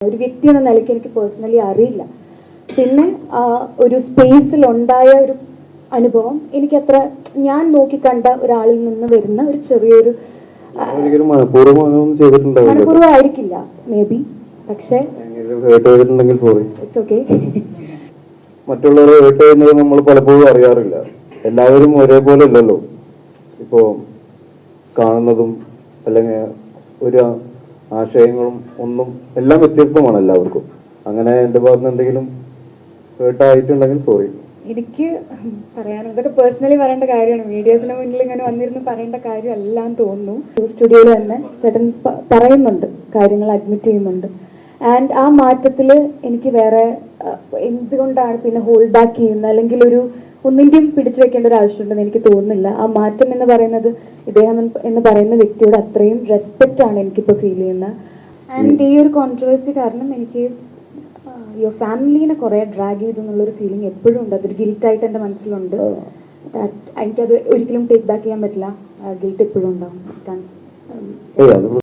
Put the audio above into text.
ഒരു വ്യക്തി എന്ന നിലയ്ക്ക് എനിക്ക് പേഴ്സണലി അറിയില്ല. പിന്നെ ഒരു സ്പേസിൽ ഉണ്ടായ ഒരു അനുഭവം എനിക്കത്ര ഞാൻ നോക്കിക്കണ്ട ഒരാളിൽ നിന്ന് വരുന്ന ഒരു ചെറിയൊരു മനഃപൂർവ്വമായിരിക്കില്ല മേ ബി, പക്ഷേ ഇറ്റ്സ് ഓക്കെ. മറ്റുള്ളവരെ ഹേർട്ട് ചെയ്യുന്നത് നമ്മൾ പലപ്പോഴും അറിയാറില്ല. എല്ലാവരും ഒരേപോലെ അല്ലല്ലോ ഇപ്പോ കാണുന്നതും, അല്ലെങ്കിൽ ഒരു ആശയങ്ങളും ഒന്നും എല്ലാം വ്യത്യസ്തമാണ് എല്ലാവർക്കും. അങ്ങനെ എൻ്റെ ഭാഗത്ത് എന്തെങ്കിലും ഹേർട്ട് ആയിട്ടുണ്ടെങ്കിൽ സോറി. എനിക്ക് പറയാനുള്ളത് ഇതൊക്കെ പേഴ്സണലി പറയേണ്ട കാര്യമാണ്, മീഡിയസിന് മുന്നിൽ ഇങ്ങനെ വന്നിരുന്ന് പറയേണ്ട കാര്യമല്ല എന്ന് തോന്നുന്നു. സ്റ്റുഡിയോയിൽ തന്നെ ചേട്ടൻ പറയുന്നുണ്ട്, കാര്യങ്ങൾ അഡ്മിറ്റ് ചെയ്യുന്നുണ്ട്. ആൻഡ് ആ മാറ്റത്തിൽ എനിക്ക് വേറെ എന്തുകൊണ്ടാണ് പിന്നെ ഹോൾഡ് ബാക്ക് ചെയ്യുന്നത്, അല്ലെങ്കിൽ ഒന്നിൻ്റെയും പിടിച്ചു വെക്കേണ്ട ഒരു ആവശ്യമുണ്ടെന്ന് എനിക്ക് തോന്നുന്നില്ല. ആ മാറ്റം എന്ന് പറയുന്നത് ഇദ്ദേഹം എന്ന് പറയുന്ന വ്യക്തിയോട് അത്രയും റെസ്പെക്റ്റ് ആണ് എനിക്കിപ്പോൾ ഫീൽ ചെയ്യുന്നത്. ആൻഡ് ഈ ഒരു കോൺട്രവേഴ്സി കാരണം എനിക്ക് യുവർ ഫാമിലീനെ കുറേ ഡ്രാഗ് ചെയ്തു എന്നുള്ളൊരു ഫീലിംഗ് എപ്പോഴും ഉണ്ട്. അതൊരു ഗിൽറ്റായിട്ട് എൻ്റെ മനസ്സിലുണ്ട്. എനിക്കത് ഒരിക്കലും ടേക്ക് ബാക്ക് ചെയ്യാൻ പറ്റില്ല. ഗിൽറ്റ് എപ്പോഴും ഉണ്ടാവും.